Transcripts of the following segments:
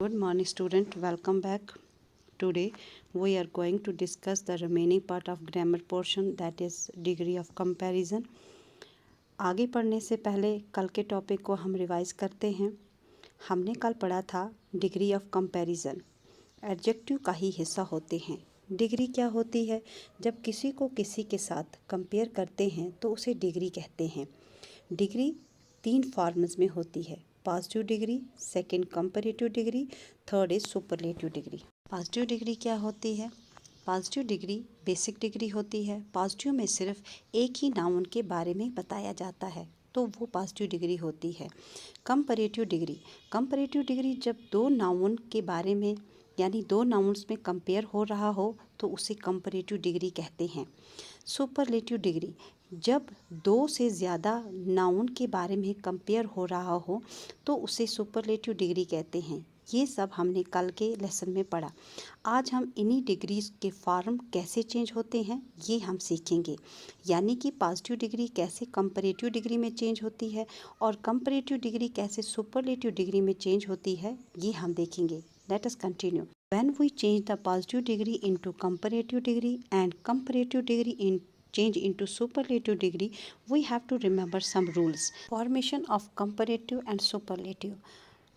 Good morning student, welcome back. Today we are going to discuss the remaining part of grammar portion, that is degree of comparison. आगे पढ़ने से पहले कल के topic को हम रिवाइज करते हैं। हमने कल पढ़ा था डिग्री ऑफ कंपैरिजन। एडजेक्टिव का ही हिस्सा होते हैं। डिग्री क्या होती है? जब किसी को किसी के साथ कंपेयर करते हैं तो उसे डिग्री कहते हैं। डिग्री 3 फॉर्म्स में होती है, positive degree, second comparative degree, third is superlative degree. Positive degree क्या होती है? पॉजिटिव डिग्री बेसिक डिग्री होती है। पॉजिटिव में सिर्फ एक ही नाउन के बारे में बताया जाता है तो वो पॉजिटिव डिग्री होती है। कंपैरेटिव डिग्री जब दो नाउन के बारे में यानी दो नाउन्स में कंपेयर हो रहा हो तो उसे कंपैरेटिव डिग्री कहते हैं। सुपरलेटिव डिग्री जब दो से ज़्यादा नाउन के बारे में कंपेयर हो रहा हो तो उसे सुपरलेटिव डिग्री कहते हैं। ये सब हमने कल के लेसन में पढ़ा। आज हम इन्हीं डिग्रीज के फॉर्म कैसे चेंज होते हैं ये हम सीखेंगे, यानी कि पॉजिटिव डिग्री कैसे कंपैरेटिव डिग्री में चेंज होती है और कंपैरेटिव डिग्री कैसे सुपरलेटिव डिग्री में चेंज होती है ये हम देखेंगे। Let us continue. When we change the positive degree into comparative degree and comparative degree change into superlative degree, we have to remember some rules. Formation of comparative and superlative.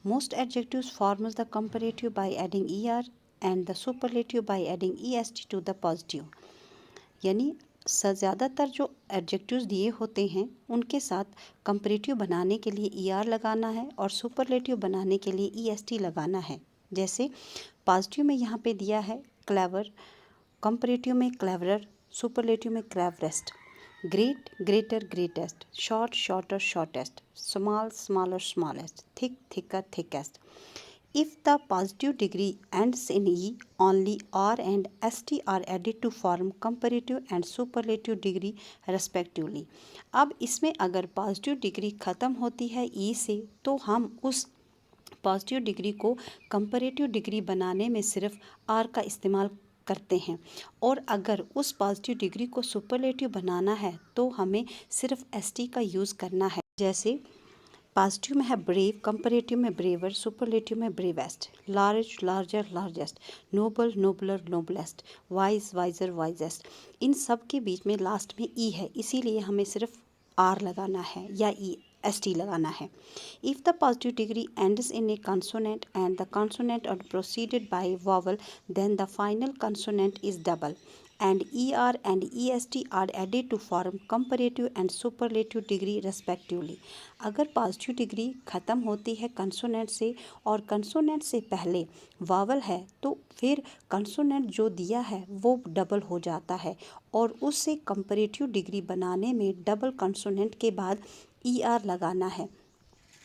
Most adjectives forms the comparative by adding er and the superlative by adding est to the positive. यानी ज़्यादातर जो adjectives दिए होते हैं उनके साथ comparative बनाने के लिए er लगाना है और सुपरलेटिव बनाने के लिए est लगाना है। जैसे पॉजिटिव में यहाँ पे दिया है क्लेवर, कंपैरेटिव में क्लेवरर, सुपरलेटिव में cleverest. Great greater greatest, short shorter shortest, small smaller smallest, thick thicker thickest. If the positive degree ends in e, only r and st are added to form comparative and superlative degree respectively. अब इसमें अगर positive degree ख़त्म होती है ई से तो हम उस पॉजिटिव डिग्री को कंपैरेटिव डिग्री बनाने में सिर्फ आर का इस्तेमाल करते हैं और अगर उस पॉजिटिव डिग्री को सुपरलेटिव बनाना है तो हमें सिर्फ एसटी का यूज़ करना है। जैसे पॉजिटिव में है ब्रेव, कंपैरेटिव में ब्रेवर, सुपरलेटिव में bravest. Large larger largest, noble nobler noblest, wise wiser wisest. इन सब के बीच में लास्ट में ई है, इसीलिए हमें सिर्फ आर लगाना है या ई एस टी लगाना है। If the positive degree ends in a consonant and the consonant are proceeded by vowel then the final consonant is double and er and est are added to form comparative and superlative degree respectively. अगर positive degree ख़त्म होती है consonant से और consonant से पहले vowel है तो फिर कंसोनेंट जो दिया है वो डबल हो जाता है और उससे कंपैरेटिव डिग्री बनाने में डबल कंसोनेंट के बाद er लगाना है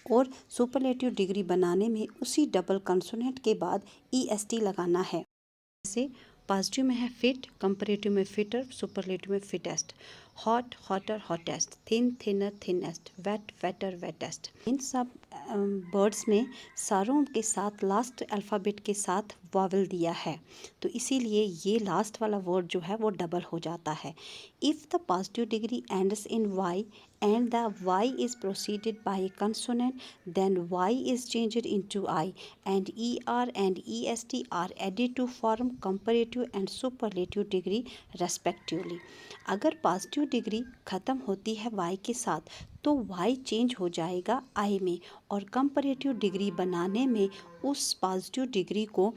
और सुपरलेटिव डिग्री बनाने में उसी डबल कंसोनेंट के बाद est लगाना है। जैसे पॉजिटिव में है फिट, कंपैरेटिव में फिटर, सुपरलेटिव में fittest. Hot hotter hottest, thin thinner thinnest, wet wetter wettest. इन सब वर्ड्स में सारों के साथ लास्ट अल्फ़ाबेट के साथ वावल दिया है तो इसीलिए ये लास्ट वाला वर्ड जो है वो डबल हो जाता है। If the positive degree ends in Y and the y is preceded by a consonant, then y is changed into I and er and est are added to form comparative and superlative degree respectively. अगर positive degree ख़त्म होती है y के साथ तो y change हो जाएगा I में और कंपैरेटिव डिग्री बनाने में उस पॉजिटिव डिग्री को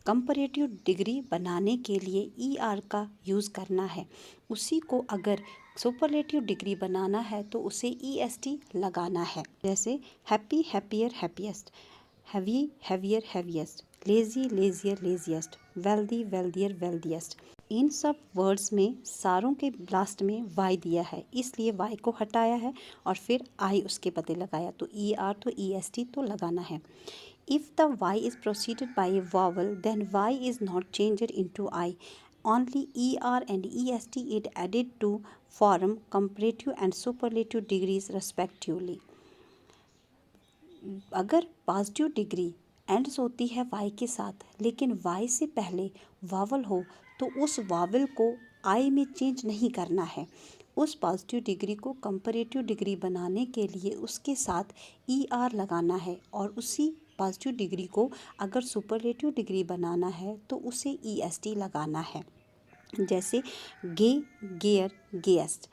कंपैरेटिव डिग्री बनाने के लिए ई आर का यूज़ करना है। उसी को अगर सुपरलेटिव डिग्री बनाना है तो उसे ई एस टी लगाना है। जैसे happy happier happiest, heavy heavier heaviest, lazy lazier laziest, wealthy wealthier wealthiest. इन सब वर्ड्स में सारों के लास्ट में वाई दिया है इसलिए वाई को हटाया है और फिर आई उसके बदले लगाया तो ई आर तो ई एस टी तो लगाना है। If the y is preceded by a vowel, then y is not changed into I. Only er and est is added to form comparative and superlative degrees respectively. अगर positive degree ends होती है y के साथ लेकिन y से पहले vowel हो तो उस वावल को I में चेंज नहीं करना है। उस पॉजिटिव डिग्री को कंपैरेटिव डिग्री बनाने के लिए उसके साथ ई आर लगाना है और उसी पॉजिटिव डिग्री को अगर सुपरलेटिव डिग्री बनाना है तो उसे EST लगाना है। जैसे गे, गेयर, गेस्ट,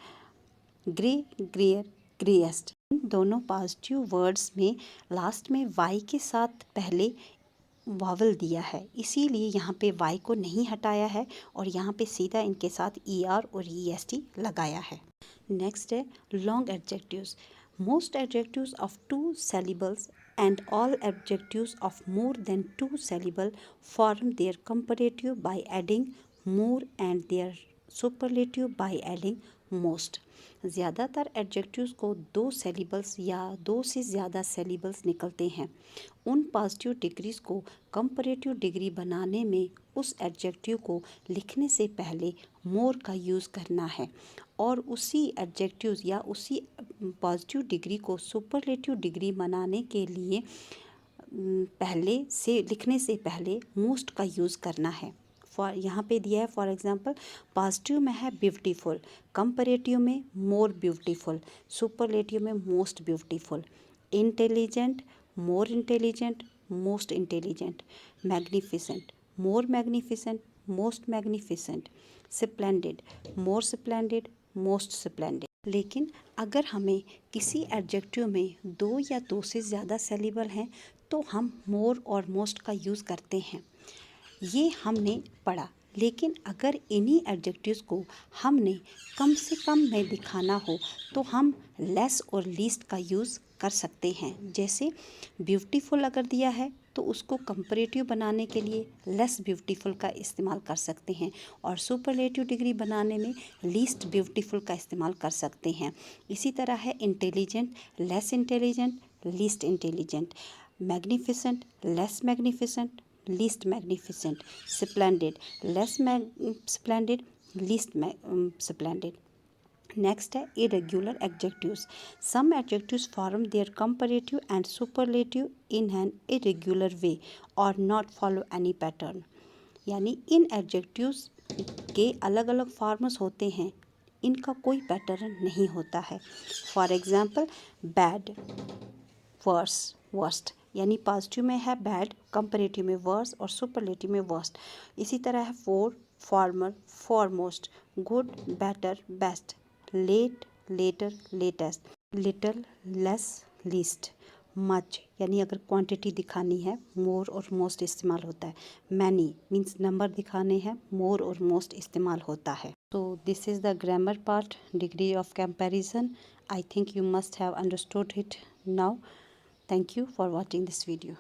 ग्रे, ग्रेयर, ग्रेएस्ट। इन दोनों पॉजिटिव वर्ड्स में लास्ट में वाई के साथ पहले वावल दिया है, इसीलिए यहाँ पे वाई को नहीं हटाया है और यहाँ पे सीधा इनके साथ ER और EST लगाया है। नेक्स्ट है long adjectives. Most adjectives of 2 syllables and all adjectives of more than 2 syllables form their comparative by adding more and their superlative by adding most। ज़्यादातर एडजेक्टिव्स को 2 syllables या 2 से ज़्यादा syllables निकलते हैं। उन पॉजिटिव डिग्रीज को कंपैरेटिव डिग्री बनाने में उस एडजेक्टिव को लिखने से पहले मोर का यूज़ करना है और उसी एडजेक्टिव्स या उसी पॉजिटिव डिग्री को सुपरलेटिव डिग्री बनाने के लिए पहले से लिखने से पहले मोस्ट का यूज़ करना है। फॉर यहाँ पे दिया है फॉर एग्जांपल पॉजिटिव में है ब्यूटीफुल, कंपैरेटिव में मोर ब्यूटीफुल, सुपरलेटिव में most beautiful. Intelligent, more intelligent, most intelligent। magnificent, more magnificent, most magnificent। splendid, more splendid, most splendid। लेकिन अगर हमें किसी एडजेक्टिव में 2 या 2 से ज़्यादा सिलेबल हैं तो हम मोर और मोस्ट का यूज़ करते हैं, ये हमने पढ़ा। लेकिन अगर इन्हीं एडजेक्टिव्स को हमने कम से कम में दिखाना हो तो हम लेस और लीस्ट का यूज़ कर सकते हैं। जैसे ब्यूटीफुल अगर दिया है तो उसको कंपैरेटिव बनाने के लिए लेस ब्यूटीफुल का इस्तेमाल कर सकते हैं और सुपरलेटिव डिग्री बनाने में लीस्ट ब्यूटीफुल का इस्तेमाल कर सकते हैं। इसी तरह है intelligent, less intelligent, least intelligent. Magnificent, less magnificent, least magnificent। splendid, less splendid, least splendid। Next है irregular adjectives। some adjectives form their comparative and superlative in an irregular way or not follow any pattern। यानी इन adjectives के अलग अलग forms होते हैं, इनका कोई pattern नहीं होता है। For example bad, worse, worst. यानी पॉजिटिव में है बैड, कंपैरेटिव में वर्स और सुपरलेटिव में वर्स्ट। इसी तरह है fore, former, foremost, good, better, best, late, later, latest, little, less, least. Much यानी अगर क्वांटिटी दिखानी है मोर और मोस्ट इस्तेमाल होता है। मैनी मीन्स नंबर दिखाने हैं, मोर और मोस्ट इस्तेमाल होता है। तो this is the grammar part, degree of comparison. I think you must have understood it now. Thank you for watching this video.